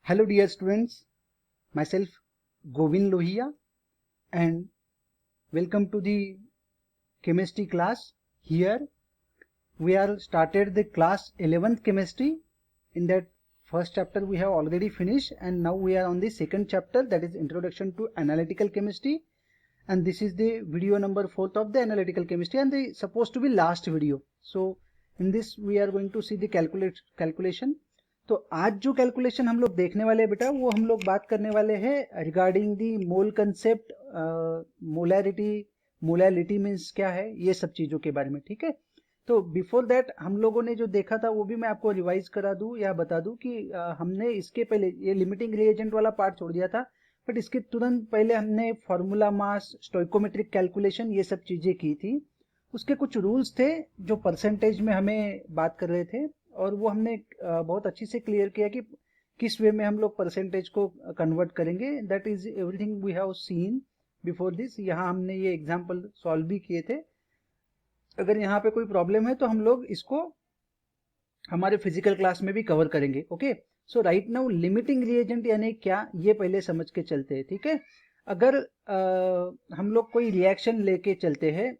Hello dear students, myself Govind Lohia and welcome to the chemistry class. Here we are started the class 11th chemistry. In that first chapter we have already finished and now we are on the second chapter, that is introduction to analytical chemistry, and this is the video number 4th of the analytical chemistry and the supposed to be last video. So in this we are going to see the calculation. तो आज जो calculation हम लोग देखने वाले हैं बेटा, वो हम लोग बात करने वाले हैं regarding the mole concept, molarity means क्या है, ये सब चीज़ों के बारे में। ठीक है, तो बिफोर दैट हम लोगों ने जो देखा था वो भी मैं आपको रिवाइज करा दूं या बता दूं कि हमने इसके पहले ये लिमिटिंग रिएजेंट वाला पार्ट छोड़ दिया था, बट इसके तुरंत पहले हमने फार्मूला मास, स्टोइकोमेट्रिक कैलकुलेशन, ये सब चीज़ें की थी। उसके कुछ रूल्स थे जो परसेंटेज में हमें बात कर रहे थे और वो हमने बहुत अच्छी से क्लियर किया कि किस वे में हम लोग परसेंटेज को कन्वर्ट करेंगे। That is everything we have seen before this. यहाँ हमने ये एग्जांपल सॉल्व भी किए थे। अगर यहाँ पे कोई प्रॉब्लम है तो हम लोग इसको हमारे फिजिकल क्लास में भी कवर करेंगे। ओके, सो राइट नाउ लिमिटिंग रिएजेंट यानी क्या, ये पहले समझ के चलते हैं। ठीक है, अगर हम लोग कोई रिएक्शन लेके चलते हैं,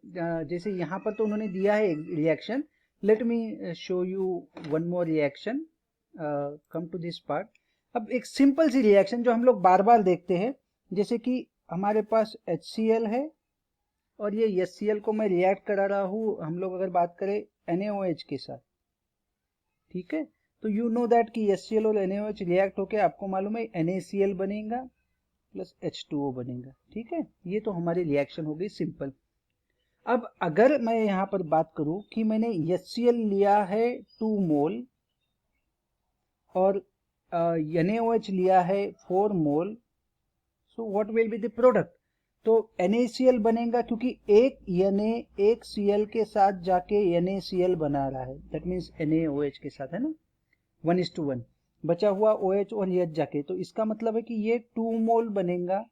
जैसे यहाँ पर तो उन्होंने दिया है reaction, let me show you one more reaction, come to this part. अब एक सिंपल सी रिएक्शन जो हम लोग बार बार देखते हैं, जैसे कि हमारे पास HCl है और ये HCl को मैं रिएक्ट करा रहा हूँ, हम लोग अगर बात करें NaOH के साथ। ठीक है, तो यू नो दैट कि HCl और NaOH रिएक्ट होके आपको मालूम है NaCl बनेगा प्लस H2O बनेगा। ठीक है, ये तो हमारी रिएक्शन हो गई सिंपल। अब अगर मैं यहाँ पर बात करूं कि मैंने HCl लिया है 2 मोल और NaOH लिया है 4 mole, so what will be the product? तो NaCl बनेगा क्योंकि एक Na एक Cl के साथ जाके NaCl बना रहा है, दैट मीन्स NaOH के साथ है ना, 1:1 बचा हुआ OH और H जाके, तो इसका मतलब है कि ये 2 मोल बनेगा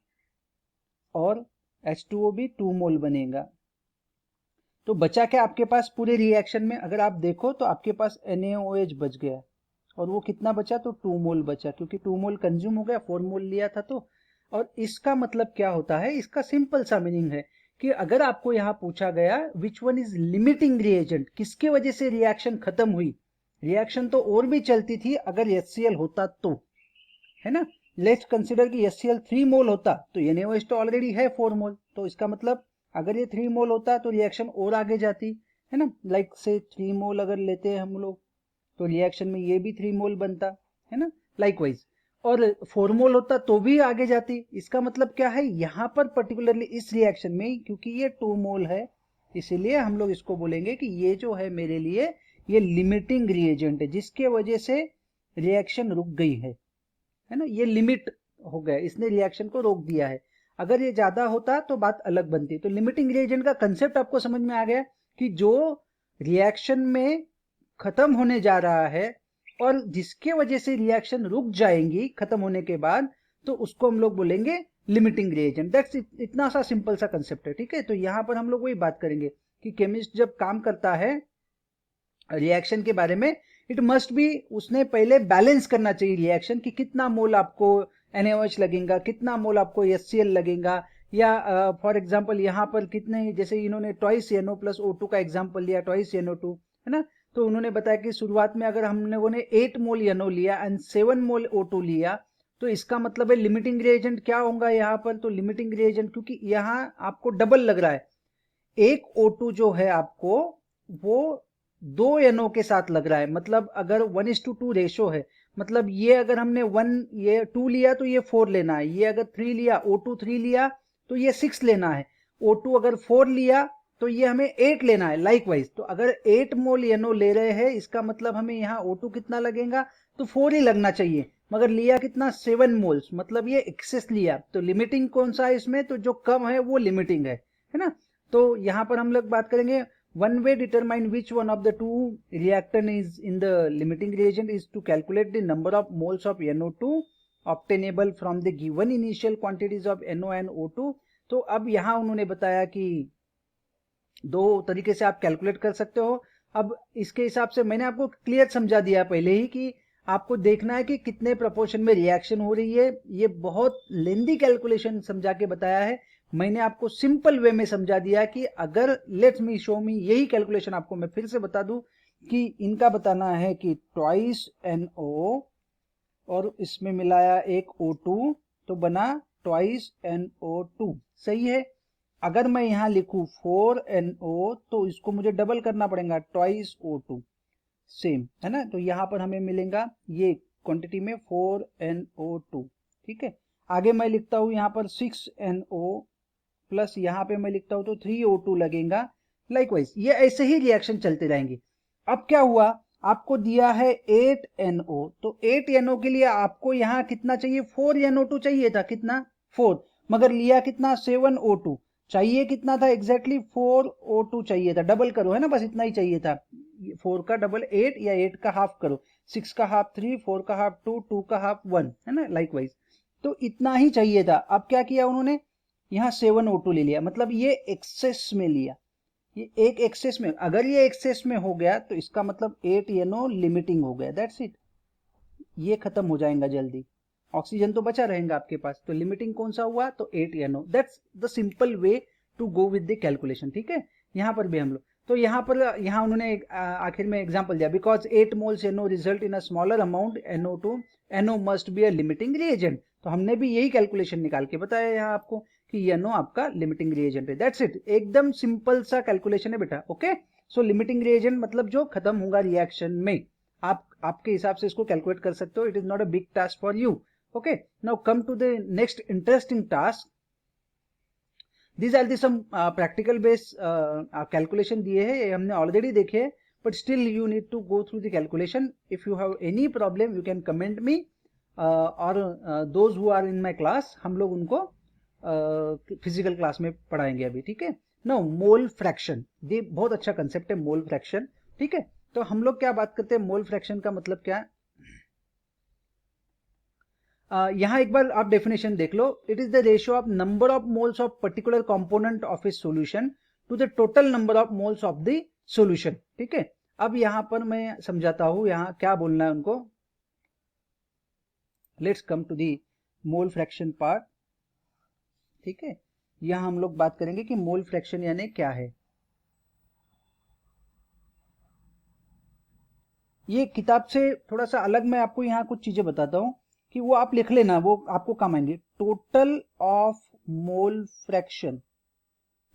और H2O भी 2 मोल बनेगा। तो बचा क्या आपके पास पूरे रिएक्शन में? अगर आप देखो तो आपके पास NaOH बच गया और वो कितना बचा? तो 2 मोल बचा, क्योंकि 2 मोल कंज्यूम हो गया, 4 मोल लिया था तो। और इसका मतलब क्या होता है? इसका सिंपल सा मीनिंग है कि अगर आपको यहाँ पूछा गया which one is limiting reagent, किसके वजह से रिएक्शन खत्म हुई, रिएक्शन तो और भी चलती थी अगर HCl होता तो, है ना। लेट्स कंसिडर कि HCl 3 मोल होता तो NaOH तो ऑलरेडी है 4 मोल, तो इसका मतलब अगर ये 3 मोल होता तो रिएक्शन और आगे जाती, है ना। लाइक से 3 मोल अगर लेते हैं हम लोग तो रिएक्शन में ये भी 3 मोल बनता, है ना, लाइकवाइज। और 4 मोल होता तो भी आगे जाती। इसका मतलब क्या है, यहाँ पर पर्टिकुलरली इस रिएक्शन में क्योंकि ये 2 मोल है, इसीलिए हम लोग इसको बोलेंगे कि ये जो है मेरे लिए ये लिमिटिंग रिएजेंट है, जिसके वजह से रिएक्शन रुक गई है ना। ये लिमिट हो गया, इसने रिएक्शन को रोक दिया है। अगर ये ज्यादा होता तो बात अलग बनती। तो लिमिटिंग रिएजेंट का कंसेप्ट आपको समझ में आ गया कि जो रिएक्शन में खत्म होने जा रहा है और जिसके वजह से रिएक्शन रुक जाएंगी खत्म होने के बाद, तो उसको हम लोग बोलेंगे लिमिटिंग रिएजेंट। दैट्स इतना सा सिंपल सा कंसेप्ट है। ठीक है, तो यहां पर हम लोग वही बात करेंगे कि केमिस्ट जब काम करता है रिएक्शन के बारे में, इट मस्ट बी, उसने पहले बैलेंस करना चाहिए रिएक्शन कि कितना मोल आपको NaOH लगेगा, कितना मोल आपको HCl लगेगा, या फॉर एग्जांपल यहाँ पर कितने, जैसे इन्होंने ट्वाइस NO प्लस O2 का एग्जांपल लिया, ट्वाइस NO2, है ना। तो उन्होंने बताया कि शुरुआत में अगर हम लोगों ने 8 मोल NO लिया एंड 7 मोल O2 लिया, तो इसका मतलब है लिमिटिंग रिएजेंट क्या होगा यहाँ पर? तो लिमिटिंग रिएजेंट, क्योंकि यहाँ आपको डबल लग रहा है, एक O2 जो है आपको वो 2 NO के साथ लग रहा है, मतलब अगर 1:2 रेशो है, मतलब ये अगर हमने 2 लिया तो ये 4 लेना है, ये अगर 3 लिया, O2 3 लिया तो ये 6 लेना है, O2 अगर 4 लिया तो ये हमें 8 लेना है, लाइकवाइज। तो अगर 8 मोल NO ले रहे हैं, इसका मतलब हमें यहाँ O2 कितना लगेगा? तो 4 ही लगना चाहिए, मगर लिया कितना? 7 मोल्स, मतलब ये एक्सेस लिया। तो लिमिटिंग कौन सा है इसमें? तो जो कम है वो लिमिटिंग है ना। तो यहाँ पर हम लोग बात करेंगे one way determine which one of the two reactant is in the limiting reagent is to calculate the number of moles of NO2 obtainable from the given initial quantities of NO and O2। तो अब यहाँ उन्होंने बताया कि 2 तरीके से आप calculate कर सकते हो। अब इसके हिसाब से मैंने आपको क्लियर समझा दिया पहले ही कि आपको देखना है कि कितने प्रोपोर्शन में रिएक्शन हो रही है। ये बहुत लेंदी कैलकुलेशन समझा के बताया है, मैंने आपको सिंपल वे में समझा दिया कि अगर लेट्स मी शो मी, यही कैलकुलेशन आपको मैं फिर से बता दूं कि इनका बताना है कि ट्वाइस NO और इसमें मिलाया एक O2 तो बना ट्वाइस NO2, सही है। अगर मैं यहां लिखूं 4NO तो इसको मुझे डबल करना पड़ेगा, ट्वाइस O2, सेम है ना। तो यहां पर हमें मिलेगा ये क्वांटिटी में 4NO2, ठीक है। आगे मैं लिखता हूं यहां पर 6NO प्लस यहां पे मैं लिखता हूं तो 3O2 लगेगा। लाइकवाइज ये ऐसे ही रिएक्शन चलते रहेंगे। अब क्या हुआ, आपको दिया है 8NO, तो 8NO के लिए आपको यहां कितना चाहिए, 4NO2 चाहिए था, कितना 4, मगर लिया कितना 7O2, चाहिए कितना था एग्जैक्टली 4O2 चाहिए था, डबल करो है ना, बस इतना ही चाहिए था। 4 का डबल 8 या 8 का हाफ करो, 6 का हाफ 3, 4 का हाफ 2, 2 का हाफ 1 है ना, लाइकवाइज। तो इतना ही चाहिए था। अब क्या किया उन्होंने, यहाँ 7O2 ले लिया, मतलब ये एक्सेस में लिया, ये एक एक्सेस में, अगर ये एक्सेस में हो गया तो इसका मतलब 8NO लिमिटिंग हो गया, दैट्स इट। ये खत्म हो जाएगा जल्दी, ऑक्सीजन तो बचा रहेगा आपके पास, तो लिमिटिंग कौन सा हुआ, तो 8NO। That's the simple way to go with the calculation, ठीक है। यहाँ पर भी हम लोग, तो यहाँ पर यहाँ उन्होंने आखिर में एग्जांपल दिया, because 8 moles NO result in a smaller amount NO2, NO must be a limiting reagent. तो हमने भी यही कैलकुलेशन निकाल के बताया यहाँ आपको कि NO आपका लिमिटिंग रिएजेंट है, दैट्स इट। एकदम सिंपल सा कैलकुलेशन है बेटा, ओके। सो लिमिटिंग रिएजेंट मतलब जो खत्म होगा रिएक्शन में, आप आपके हिसाब से इसको कैलकुलेट कर सकते हो, it is not a big task for you, okay. Now come to the next interesting task. These are the some practical based calculation दिए हैं, ये हमने ऑलरेडी देखे, but still you need to go through the calculation. If you have any problem you can comment me, or those who are in my class, हम लोग उनको physical class में पढ़ाएंगे अभी, ठीक है। नो मोल फ्रैक्शन, ये बहुत अच्छा कंसेप्ट है मोल फ्रैक्शन, ठीक है। तो हम लोग क्या बात करते हैं, मोल फ्रैक्शन का मतलब क्या है। यहां एक बार आप डेफिनेशन देख लो, it is the ratio of number of moles of particular component of a solution to the total number of moles of the solution, ठीक है। अब यहां पर मैं समझाता हूं यहां क्या बोलना है उनको। Let's come to the mole fraction part, ठीक है। यहां हम लोग बात करेंगे कि मोल फ्रैक्शन यानी क्या है। ये किताब से थोड़ा सा अलग मैं आपको यहां कुछ चीजें बताता हूं कि वो आप लिख लेना, वो आपको काम आएंगे। Total of mole fraction,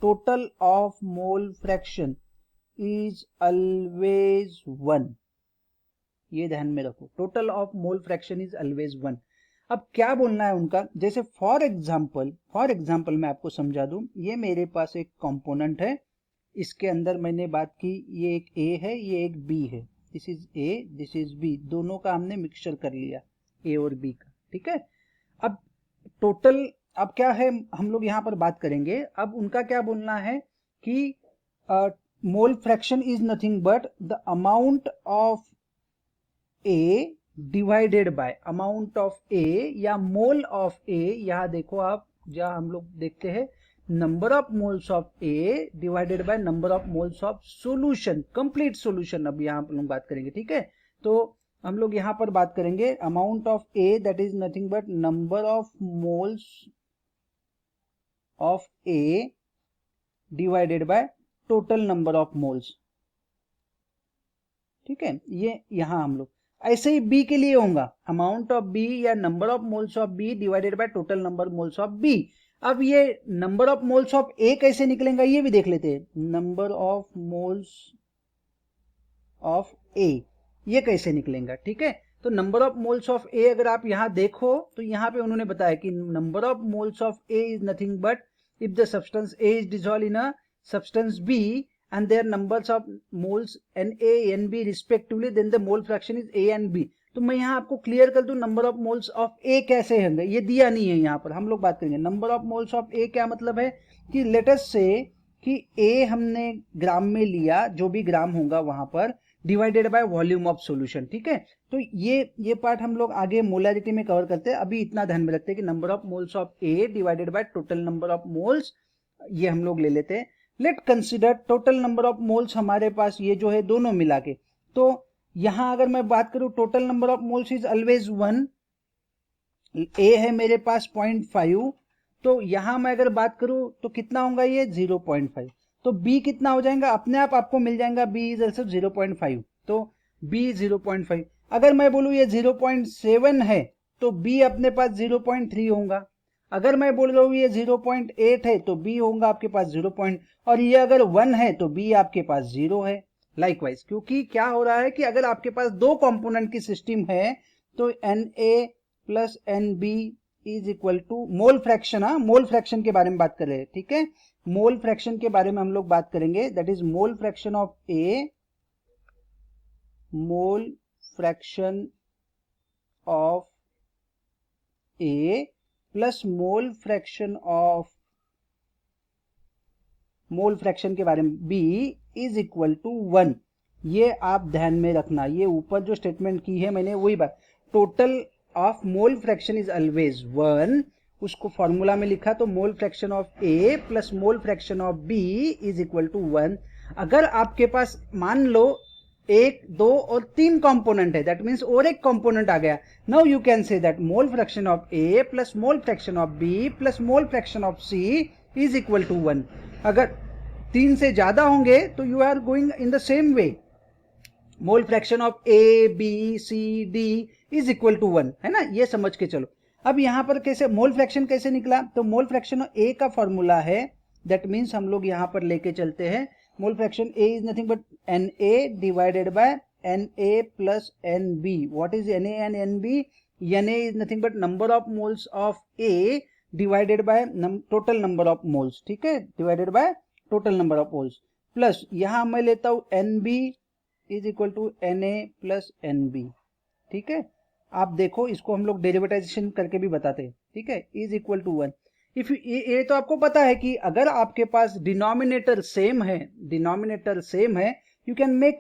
total of mole fraction is always 1, ये ध्यान में रखो, total of mole fraction is always 1। अब क्या बोलना है उनका, जैसे फॉर एग्जांपल मैं आपको समझा दूं, ये मेरे पास एक कंपोनेंट है, इसके अंदर मैंने बात की, ये एक A है, ये एक B है, this is A, this is B, दोनों का हमने मिक्सचर कर लिया A और B का, ठीक है। अब टोटल, अब क्या है हम लोग यहाँ पर बात करेंगे, अब उनका क्या बोलना है कि मोल fraction is nothing but the amount of A divided by amount of A या मोल ऑफ A, यहाँ देखो आप, जहाँ हम लोग देखते हैं number of moles of A divided by number of moles of solution, complete solution. अब यहाँ पर हम बात करेंगे, ठीक है। तो हम लोग यहाँ पर बात करेंगे amount of A, that is nothing but number of moles of A divided by total number of moles, ठीक है। ये यहाँ हम लोग ऐसे ही B के लिए होगा, अमाउंट ऑफ B या number of moles of B divided by total number moles of B। अब ये number of moles of A कैसे निकलेगा ये भी देख लेते हैं, number of moles of A ये कैसे निकलेगा, ठीक है। तो number of moles of A अगर आप यहाँ देखो तो यहाँ पे उन्होंने बताया कि number of moles of A is nothing but if the substance A is dissolve in a substance B and their numbers of moles Na and B respectively, then the mole fraction is A and B। तो मैं यहाँ आपको clear कर दूं number of moles of A कैसे होंगे, ये दिया नहीं है यहाँ पर, हम लोग बात करेंगे number of moles of A। क्या मतलब है कि लेट अस से कि A हमने ग्राम में लिया, जो भी ग्राम होगा वहां पर, divided by volume of solution, ठीक है। तो ये पार्ट हम लोग आगे मोलैरिटी में कवर करते हैं, अभी इतना ध्यान में रखते हैं कि number of moles of A divided by total number of moles, ये हम लोग ले लेते हैं। Late consider total number of moles हमारे पास ये जो है दोनों मिला के, तो यहां अगर मैं बात करूं total number of moles is always 1, ए है मेरे पास 0.5, तो यहां मैं अगर बात करूं तो कितना होगा ये 0.5, तो बी कितना हो जाएगा अपने आप आपको मिल जाएगा, बी इज ऑल्सो 0.5, तो बी 0.5। अगर मैं बोलूं ये 0.7 है तो बी अपने पास 0.3 होगा। अगर मैं बोल रहा हूँ ये 0.8 है तो बी होगा आपके पास 0. और ये अगर 1 है तो बी आपके पास 0 है। लाइकवाइज, क्योंकि क्या हो रहा है कि अगर आपके पास दो कंपोनेंट की सिस्टम है तो n a plus n b is equal to mole fraction. हाँ, मोल फ्रैक्शन के बारे में बात कर रहे हैं, ठीक है। मोल फ्रैक्शन के बारे में हम लोग बात करेंगे, that is mole fraction of A, mole fraction of a plus mole fraction के बारे में बी इज इक्वल टू 1। ये आप ध्यान में रखना, ये ऊपर जो स्टेटमेंट की है मैंने वही बात, total of mole fraction is always 1, उसको फॉर्मूला में लिखा तो mole fraction of a plus mole fraction of b is equal to 1। अगर आपके पास मान लो 1, 2 और 3 कंपोनेंट है, दैट मीन्स और एक कंपोनेंट आ गया, now you can say that mole fraction of a plus mole fraction of b plus mole fraction of c is equal to 1। अगर 3 से ज्यादा होंगे तो you are going in the same way, mole fraction of a b c d is equal to 1, है ना, ये समझ के चलो। अब यहां पर कैसे मोल फ्रैक्शन कैसे निकला, तो मोल फ्रैक्शन ऑफ ए का फॉर्मूला है, दैट मीन्स हम लोग यहां पर लेके चलते हैं, mole fraction a is nothing but n a divided by n a plus n b. What is n a and n b, n a is nothing but number of moles of a divided by total number of moles, ठीक है, divided by total number of moles, plus यहां मैं लेता हूं n b is equal to n a plus n b, ठीक है। आप देखो इसको हम लोग डेरिवेटाइजेशन करके भी बताते हैं, ठीक है, इज इक्वल टू 1। इफ ये तो आपको पता है कि अगर आपके पास डिनोमिनेटर सेम है, you can make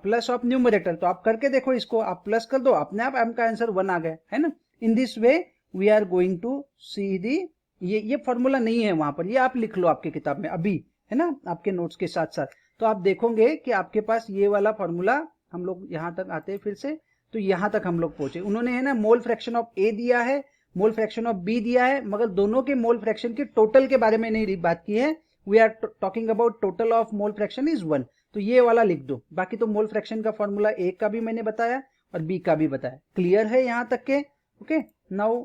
plus of numerator, तो आप करके देखो इसको, आप प्लस कर दो, अपने आप आपका आंसर 1 आ गया, है ना। In this way we are going to see the, ये फॉर्मूला नहीं है वहां पर, ये आप लिख लो आपकी किताब में अभी, है ना, आपके नोट्स के साथ साथ, तो आप देखोगे कि आपके पास ये वाला फॉर्मूला, हम लोग यहां तक आते हैं फिर से, तो यहां तक हम लोग पहुंचे, उन्होंने है ना मोल फ्रैक्शन ऑफ ए दिया है, मोल फ्रैक्शन ऑफ बी दिया है, मगर दोनों के मोल फ्रैक्शन के टोटल के बारे में नहीं बात की है, we are talking about total of mole fraction is 1, तो ये वाला लिख दो। बाकी तो मोल फ्रैक्शन का फॉर्मूला ए का भी मैंने बताया और बी का भी बताया, क्लियर है यहां तक के, okay. Now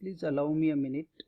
please allow me a minute.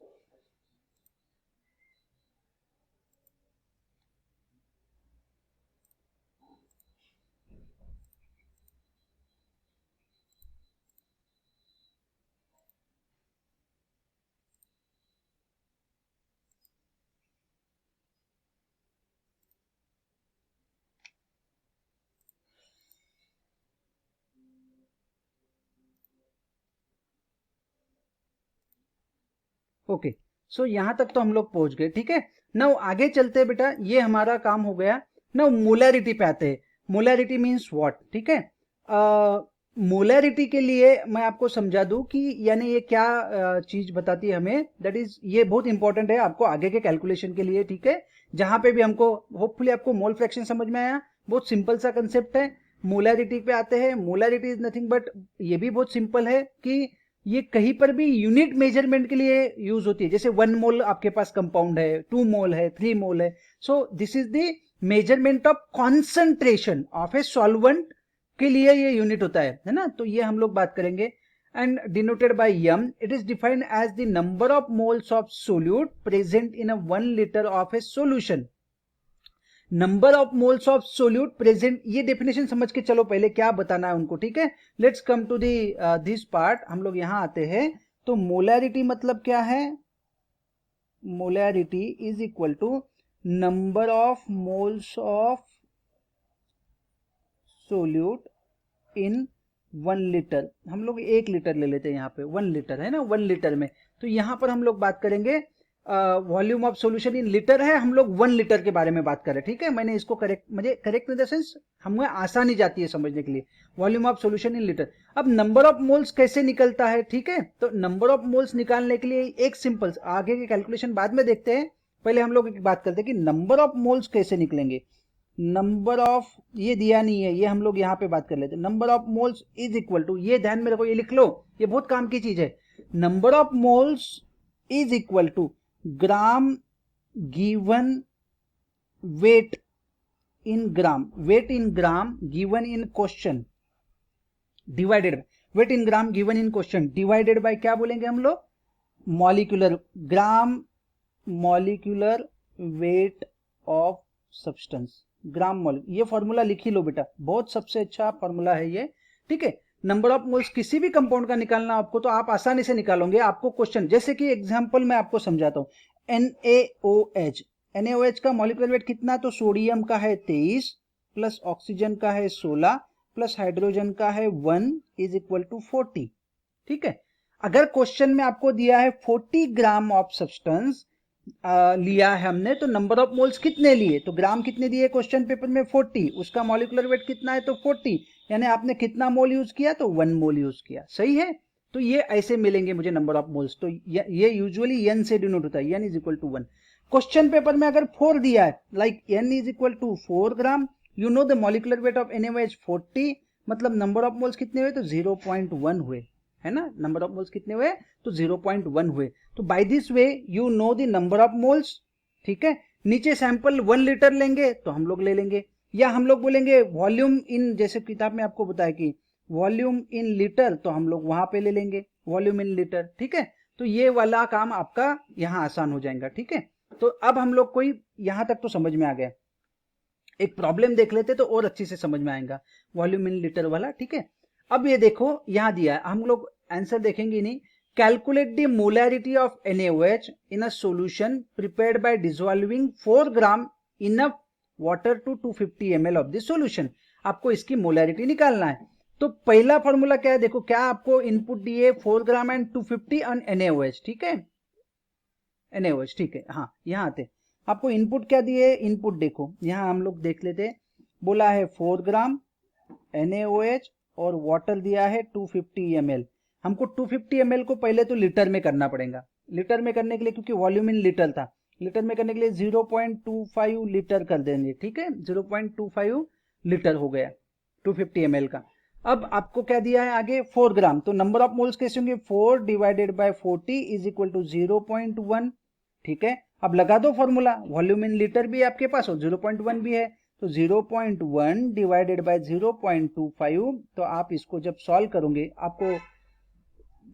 Okay, so यहां तक तो हम लोग पहुंच गए, ठीक है। नाउ आगे चलते हैं बेटा, ये हमारा काम हो गया। नाउ मोलैरिटी पे आते हैं। मोलैरिटी मींस व्हाट, ठीक है। मोलैरिटी के लिए मैं आपको समझा दूं कि यानी ये क्या चीज बताती है हमें, दैट इज ये बहुत इंपॉर्टेंट है आपको आगे के कैलकुलेशन के लिए, ठीक है। जहां पे भी हमको होपफुली आपको मोल फ्रैक्शन समझ में आया, बहुत सिंपल सा कंसेप्ट है। मोलैरिटी पे आते हैं, मोलैरिटी इज नथिंग बट, ये भी बहुत सिंपल है कि ये कहीं पर भी यूनिट मेजरमेंट के लिए यूज होती है, जैसे 1 मोल आपके पास कंपाउंड है, 2 मोल है, 3 मोल है, so this is the measurement of concentration of a solvent के लिए ये यूनिट होता है ना, तो ये हम लोग बात करेंगे। And denoted by m, it is defined as the number of moles of solute present in a 1 litre of a solution. Number of moles of solute present, ये डेफिनेशन समझ के चलो पहले क्या बताना है उनको, ठीक है। Let's come to this part, हम लोग यहां आते हैं। तो मोलैरिटी मतलब क्या है, molarity is equal to number of moles of solute in 1 litre. हम लोग 1 लीटर ले लेते हैं, यहाँ पे 1 लीटर है ना, 1 लीटर में, तो यहां पर हम लोग बात करेंगे volume of solution in litre है, हम लोग 1 लीटर के बारे में बात करें, ठीक है। मैंने इसको करेक्ट इन द सेंस हमें आसानी जाती है समझने के लिए, volume of solution in litre. अब नंबर ऑफ मोल्स कैसे निकलता है, ठीक है, तो नंबर ऑफ मोल्स निकालने के लिए एक सिंपल, आगे के कैलकुलेशन बाद में देखते हैं, पहले हम लोग एक बात करते हैं कि नंबर ऑफ मोल्स कैसे निकलेंगे। नंबर ऑफ, ये दिया नहीं है, ये हम लोग यहाँ पे बात कर लेते हैं। Number of moles is equal to, ये ध्यान में रखो, ये लिख लो, ये बहुत काम की चीज है। Number of moles is equal to gram given weight in gram, weight in gram given in question divided, weight in gram given in question divided by क्या बोलेंगे हम लोग, molecular gram, molecular weight of substance, gram molecule. ये formula लिख ही लो बेटा, बहुत सबसे अच्छा फॉर्मूला है ये, ठीक है। नंबर ऑफ मोल्स किसी भी कंपाउंड का निकालना आपको तो आप आसानी से निकालोगे। आपको क्वेश्चन, जैसे कि एग्जांपल मैं आपको समझाता हूं, NaOH, NaOH का मॉलिक्यूलर वेट कितना, तो सोडियम का है 23 प्लस ऑक्सीजन का है 16 प्लस हाइड्रोजन का है 1 इज इक्वल टू 40, ठीक है। अगर क्वेश्चन में आपको दिया है 40 ग्राम ऑफ सब्सटेंस लिया है हमने, तो नंबर ऑफ मोल्स कितने लिए, तो ग्राम कितने दिए क्वेश्चन पेपर में 40, उसका मॉलिक्यूलर वेट कितना है तो 40, यानी आपने कितना मोल यूज किया, तो 1 मोल यूज किया, सही है। तो ये ऐसे मिलेंगे मुझे नंबर ऑफ मोल्स, तो ये यूजुअली n से डिनोट होता है, n is equal to 1। Question paper में अगर 4 दिया है, like n is equal to 4 gram, you know the molecular weight of NaOH 40, मतलब नंबर ऑफ मोल्स कितने हुए, तो 0.1 हुए, है ना। नंबर ऑफ मोल्स कितने हुए, तो 0.1 हुए। तो by this way you know the number of moles, ठीक है। नीचे सैंपल 1 लीटर लेंगे तो हम लोग ले लेंगे, या हम लोग बोलेंगे वॉल्यूम इन, जैसे किताब में आपको बताया कि वॉल्यूम इन लीटर, तो हम लोग वहां पे ले लेंगे वॉल्यूम इन लीटर, ठीक है। तो ये वाला काम आपका यहाँ आसान हो जाएगा, ठीक है। तो अब हम लोग कोई यहां तक तो समझ में आ गया, एक प्रॉब्लम देख लेते तो और अच्छी से समझ में आएगा, वॉल्यूम इन लीटर वाला, ठीक है। अब ये देखो यहां दिया है, हम लोग आंसर देखेंगे नहीं। Calculate the molarity of NaOH in a solution prepared by dissolving 4 gram enough water to 250 ml of the solution. आपको इसकी मोलैरिटी निकालना है। तो पहला फॉर्मूला क्या है, देखो क्या आपको इनपुट दिए 4 ग्राम एंड 250 ऑन NaOH, ठीक है, NaOH, ठीक है। हाँ यहाँ आते, आपको इनपुट क्या दिए, इनपुट देखो यहाँ हम लोग देख लेते, बोला है 4 ग्राम NaOH और वाटर दिया है 250 ml। हमको 250 ml को पहले तो लीटर में करना पड़ेगा, लीटर में करने के लिए, क्योंकि वॉल्यूम इन लीटर था, लीटर में करने के लिए 0.25 लीटर कर देंगे, ठीक है। 0.25 लीटर हो गया 250 ml का। अब आपको क्या दिया है आगे 4 ग्राम, तो नंबर ऑफ मोल्स कैसे होंगे, 4 divided by 40 is equal to 0.1, ठीक है। अब लगा दो फॉर्मूला, वॉल्यूम इन लीटर भी है आपके पास और 0.1 भी है, तो 0.1 डिवाइडेड बाय 0.25, तो आप इसको जब सॉल्व करोगे आपको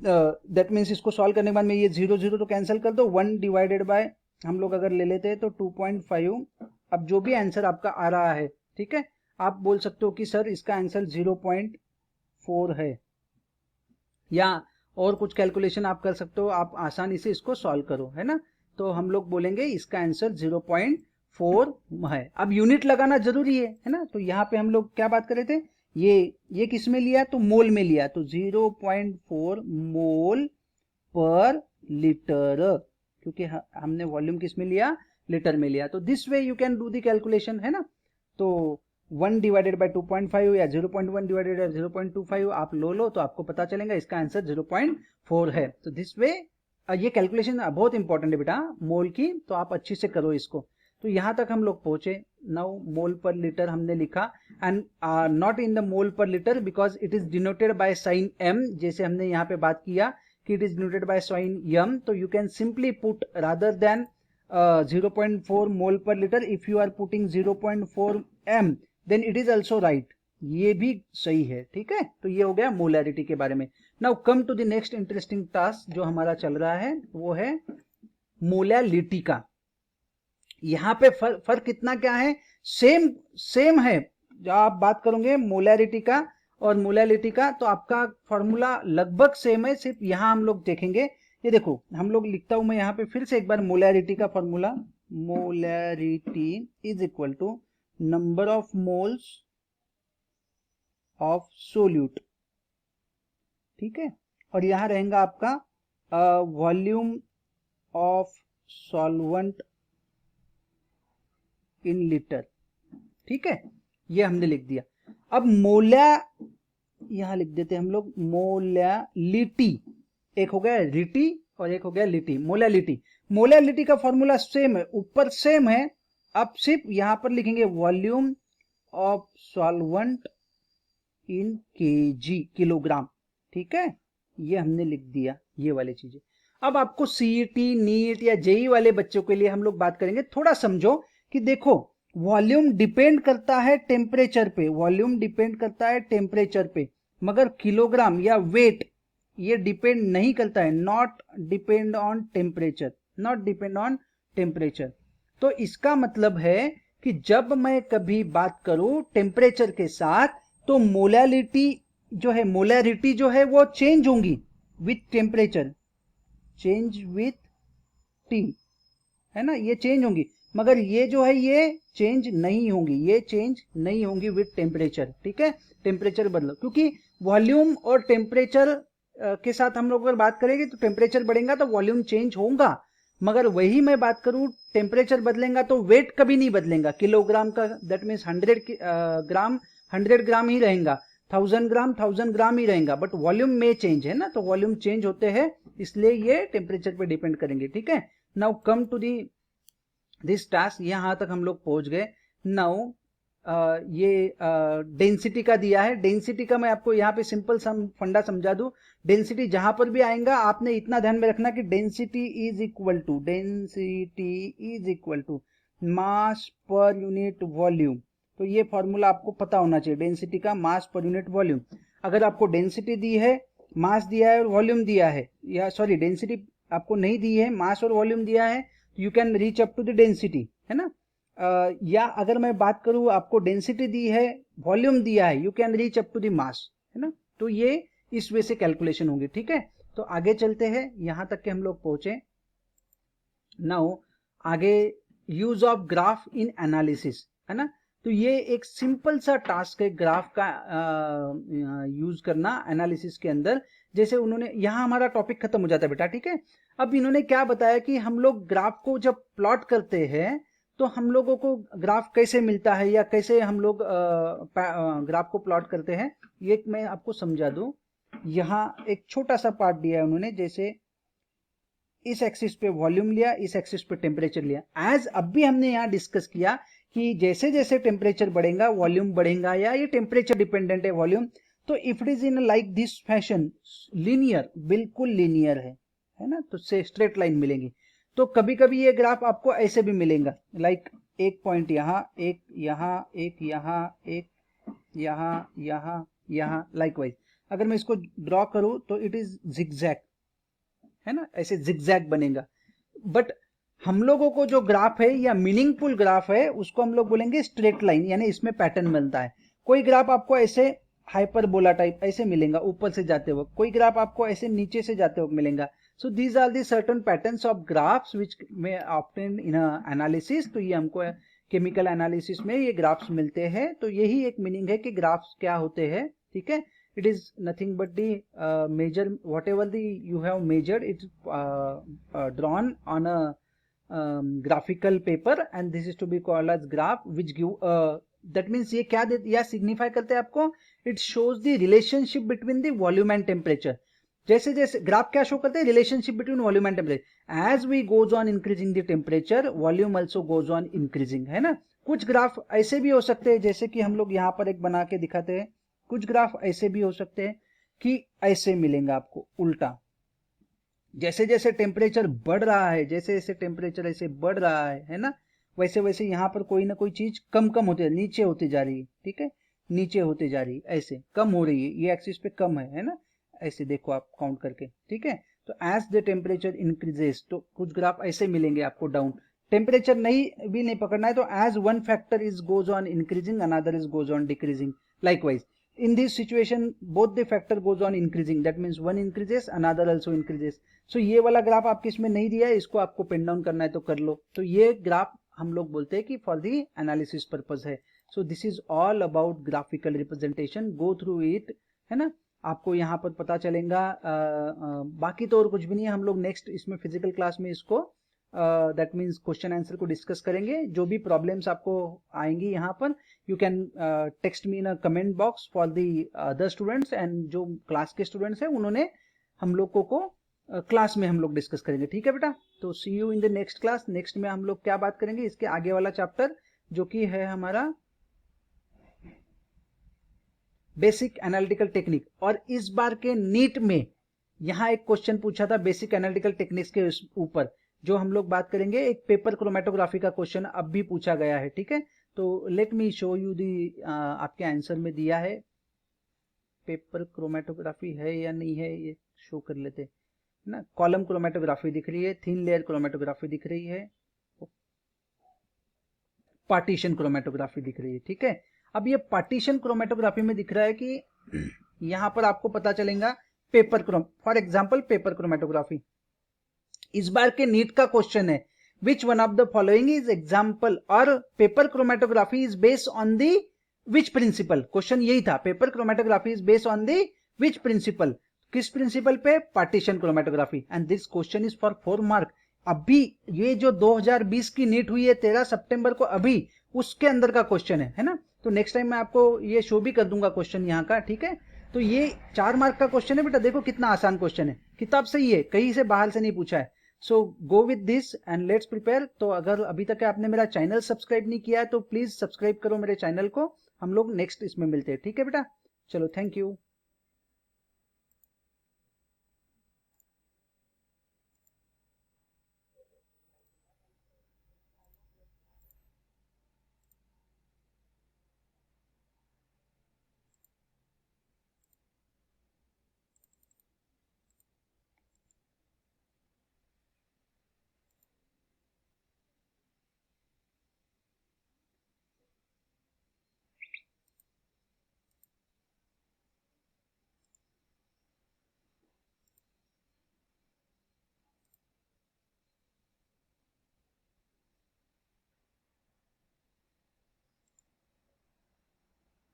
दैट मीन्स इसको सॉल्व करने के बाद में ये 0 तो कैंसिल कर दो, 1 डिवाइडेड बाय हम लोग अगर ले लेते हैं तो 2.5। अब जो भी आंसर आपका आ रहा है, ठीक है, आप बोल सकते हो कि सर इसका आंसर 0.4 है, या और कुछ कैलकुलेशन आप कर सकते हो, आप आसानी से इसको सॉल्व करो, है ना। तो हम लोग बोलेंगे इसका आंसर 0.4 है। अब यूनिट लगाना जरूरी है ना। तो यहाँ पे हम लोग क्या बात कर रहे थे, ये किस में लिया, तो मोल में लिया, तो 0.4 मोल पर लीटर, क्योंकि हमने वॉल्यूम किस में लिया, लीटर में लिया। तो this way you can do the calculation, है ना। तो 1 डिवाइडेड बाय 2.5 या 0.1 डिवाइडेड बाय 0.25 आप लो तो आपको पता चलेगा इसका आंसर 0.4 है। तो दिस वे ये कैलकुलेशन बहुत इंपॉर्टेंट है बेटा मोल की, तो आप अच्छे से करो इसको। तो यहां तक हम लोग पहुंचे, नाउ मोल पर लीटर हमने लिखा, and not in the mole per litre because it is denoted by sign m, जैसे हमने यहाँ पे बात किया कि it is denoted by sign m। तो you can simply put rather than 0.4 mole per litre, if you are putting 0.4 m then it is also right, ये भी सही है, ठीक है। तो ये हो गया मोलैरिटी के बारे में। Now come to the next interesting task जो हमारा चल रहा है, वो है मोलैलिटी का। यहां पे फर्क कितना क्या है, सेम है। जब आप बात करोगे मोलैरिटी का और मोलैलिटी का, तो आपका फॉर्मूला लगभग सेम है, सिर्फ यहां हम लोग देखेंगे, ये देखो हम लोग लिखता हूं मैं यहां पे फिर से एक बार मोलैरिटी का formula, molarity is equal to number of moles of solute, ठीक है। और यहां रहेगा आपका volume of solvent in litre, ठीक है। ये हमने लिख दिया। अब यहां लिख देते हम लोग मोलैलिटी, एक हो गया रिटी और एक हो गया लिटी, मोलैलिटी। मोलैलिटी का फॉर्मूला सेम है, ऊपर सेम है, अब सिर्फ यहां पर लिखेंगे volume of solvent in KG, kilogram, ठीक है, ये हमने लिख दिया ये वाली चीजें। अब आपको सीईटी नीट या जेई वाले बच्चों के लिए हम लोग बात करेंगे, थोड़ा समझो कि देखो वॉल्यूम डिपेंड करता है टेम्परेचर पे, वॉल्यूम डिपेंड करता है टेम्परेचर पे, मगर किलोग्राम या वेट ये डिपेंड नहीं करता है, not depend on temperature, not depend on temperature. तो इसका मतलब है कि जब मैं कभी बात करूं टेम्परेचर के साथ, तो मोलैलिटी जो है, मोलैरिटी जो है वो चेंज होंगी with temperature, change with T, है ना, ये चेंज होंगी, मगर ये जो है ये चेंज नहीं होंगी, ये चेंज नहीं होंगी विथ टेम्परेचर, ठीक है, टेम्परेचर बदलो, क्योंकि वॉल्यूम और टेम्परेचर के साथ हम लोग अगर बात करेंगे तो टेम्परेचर बढ़ेगा तो वॉल्यूम चेंज होगा, मगर वही मैं बात करूं टेम्परेचर बदलेगा तो वेट कभी नहीं बदलेगा, किलोग्राम का दैट मीन्स 100 ग्राम 100 ग्राम ही रहेगा, 1000 ग्राम ही रहेगा, बट वॉल्यूम में चेंज है ना, तो वॉल्यूम चेंज होते हैं, इसलिए ये टेम्परेचर पे डिपेंड करेंगे, ठीक है। Now come to the this task, यहां तक हम लोग पहुंच गए। नाउ ये डेंसिटी का दिया है, डेंसिटी का मैं आपको यहाँ पे सिंपल फंडा समझा दूं। डेंसिटी जहां पर भी आएगा आपने इतना ध्यान में रखना कि density is equal to mass per unit volume, तो ये फॉर्मूला आपको पता होना चाहिए, डेंसिटी का मास पर यूनिट वॉल्यूम। अगर आपको डेंसिटी दी है, मास दिया है और वॉल्यूम दिया है, या सॉरी डेंसिटी आपको नहीं दी है, मास और वॉल्यूम दिया है, you can reach up to the density, है ना। या अगर मैं बात करूं आपको डेंसिटी दी है, वॉल्यूम दिया है, you can reach up to the mass, है ना, तो ये इस वे से कैलकुलेशन होगी, ठीक है। तो आगे चलते हैं, यहां तक के हम लोग पहुंचे। नाउ आगे use of graph in analysis, है ना, तो ये एक सिंपल सा टास्क है ग्राफ का यूज करना एनालिसिस के अंदर। जैसे उन्होंने यहाँ, हमारा टॉपिक खत्म हो जाता है बेटा, ठीक है। अब इन्होंने क्या बताया कि हम लोग ग्राफ को जब प्लॉट करते हैं तो हम लोगों को ग्राफ कैसे मिलता है या कैसे हम लोग ग्राफ को प्लॉट करते हैं, ये मैं आपको समझा दूं। यहाँ एक छोटा सा पार्ट दिया है उन्होंने, जैसे इस एक्सिस पे वॉल्यूम लिया, इस एक्सिस पे टेम्परेचर लिया, एज अब भी हमने यहाँ डिस्कस किया कि जैसे जैसे टेम्परेचर बढ़ेगा वॉल्यूम बढ़ेगा, या ये टेम्परेचर डिपेंडेंट है वॉल्यूम, तो if it is in like this fashion, linear, बिल्कुल लीनियर है ना, तो से स्ट्रेट लाइन मिलेंगी। तो कभी कभी ये ग्राफ आपको ऐसे भी मिलेगा, लाइक एक पॉइंट यहाँ, एक यहाँ, एक यहाँ, एक यहाँ, यहाँ, यहाँ, लाइकवाइज। अगर मैं इसको ड्रॉ करूं तो इट इज जिगजैग, है ना, ऐसे जिगजैग बनेगा। बट हम लोगों को जो ग्राफ है या मीनिंगफुल ग्राफ है उसको हम लोग बोलेंगे स्ट्रेट लाइन, यानी इसमें पैटर्न मिलता है। कोई ग्राफ आपको ऐसे हाइपरबोला टाइप ऐसे मिलेगा ऊपर से जाते वक्त, कोई ग्राफ आपको ऐसे नीचे से जाते वक्त मिलेगा। So these are the certain patterns of graphs which में ऑब्टेन इन एनालिसिस। तो ये हमको केमिकल एनालिसिस में ये ग्राफ्स मिलते हैं, तो यही एक मीनिंग है कि ग्राफ्स क्या होते हैं, ठीक है। It is nothing but the measure, whatever the you have measured, it's drawn on a graphical paper, and this is to be called as graph, which give that means ये क्या या signify करते हैं आपको, it shows the relationship between the volume and temperature। जैसे जैसे graph क्या show करते हैं, relationship between volume and temperature, as we goes on increasing the temperature volume also goes on increasing, है ना। कुछ ग्राफ ऐसे भी हो सकते हैं, जैसे कि हम लोग यहाँ पर एक बना के दिखाते हैं, कुछ ग्राफ ऐसे भी हो सकते हैं कि ऐसे मिलेंगे आपको उल्टा, जैसे जैसे टेम्परेचर बढ़ रहा है, जैसे जैसे टेम्परेचर ऐसे बढ़ रहा है ना, वैसे वैसे यहाँ पर कोई ना कोई चीज कम कम होती है, नीचे होती जा रही है, ठीक है, नीचे होते जा रही है, ऐसे कम हो रही है, ये एक्सिस पे कम है ना, ऐसे देखो आप काउंट करके, ठीक है। तो एज द टेम्परेचर इंक्रीजेस, तो कुछ ग्राफ ऐसे मिलेंगे आपको डाउन, टेम्परेचर नहीं पकड़ना है, तो as one factor is goes on increasing another is goes on decreasing, likewise in this situation both the factor goes on increasing, that means one increases another also increases। so ये वाला graph आपके इसमें नहीं दिया है, इसको आपको pen down करना है तो कर लो। तो ये ग्राफ हम लोग बोलते हैं कि फॉर दी एनालिसिस पर्पज है। So this is all about graphical representation, go through it, है ना, आपको यहाँ पर पता चलेगा। बाकी तो और कुछ भी नहीं है, हम लोग नेक्स्ट इसमें फिजिकल क्लास में इसको दैट मीन्स क्वेश्चन आंसर को डिस्कस करेंगे। जो भी प्रॉब्लम्स आपको आएंगी यहाँ पर, you can text me in a comment box for the other students, and जो क्लास के स्टूडेंट्स हैं उन्होंने हम लोगों को क्लास में हम लोग डिस्कस करेंगे, ठीक है बेटा। तो see you in the next class. Next में हम लोग क्या बात करेंगे, इसके आगे वाला चैप्टर जो कि है हमारा बेसिक एनालिटिकल टेक्निक। और इस बार के नीट में यहाँ एक क्वेश्चन पूछा था बेसिक एनालिटिकल टेक्निक्स के ऊपर, जो हम लोग बात करेंगे। एक पेपर क्रोमेटोग्राफी का क्वेश्चन अब भी पूछा गया है, ठीक है। तो लेट मी शो यू दी, आपके आंसर में दिया है पेपर क्रोमेटोग्राफी है या नहीं है, ये शो कर लेते हैं ना। कॉलम क्रोमेटोग्राफी दिख रही है, थिन लेयर क्रोमेटोग्राफी दिख रही है, पार्टीशन क्रोमेटोग्राफी दिख रही है, ठीक है। अब ये पार्टीशन क्रोमेटोग्राफी में दिख रहा है कि यहां पर आपको पता चलेगा paper chrome, for example paper chromatography. इस बार के नीट का क्वेश्चन है which one of the following is example, और paper chromatography is based on the which principle. Question यही था, paper chromatography is based on the which principle. किस principle पे, partition chromatography. And this question is for 4 mark. अभी ये जो 2020 की NEET हुई है 13 सितंबर को, अभी उसके अंदर का क्वेश्चन है ना। तो नेक्स्ट टाइम मैं आपको ये शो भी कर दूंगा क्वेश्चन यहाँ का, ठीक है। तो ये 4 मार्क का क्वेश्चन है बेटा, देखो कितना आसान क्वेश्चन है, किताब से ही है, कहीं से बाहर से नहीं पूछा है। So go with this and let's prepare. तो अगर अभी तक आपने मेरा चैनल सब्सक्राइब नहीं किया है तो प्लीज सब्सक्राइब करो मेरे चैनल को। हम लोग नेक्स्ट इसमें मिलते हैं, ठीक है बेटा। चलो, थैंक यू।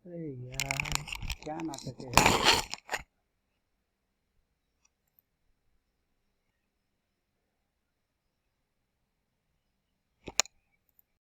अरे यार, क्या नाटक है।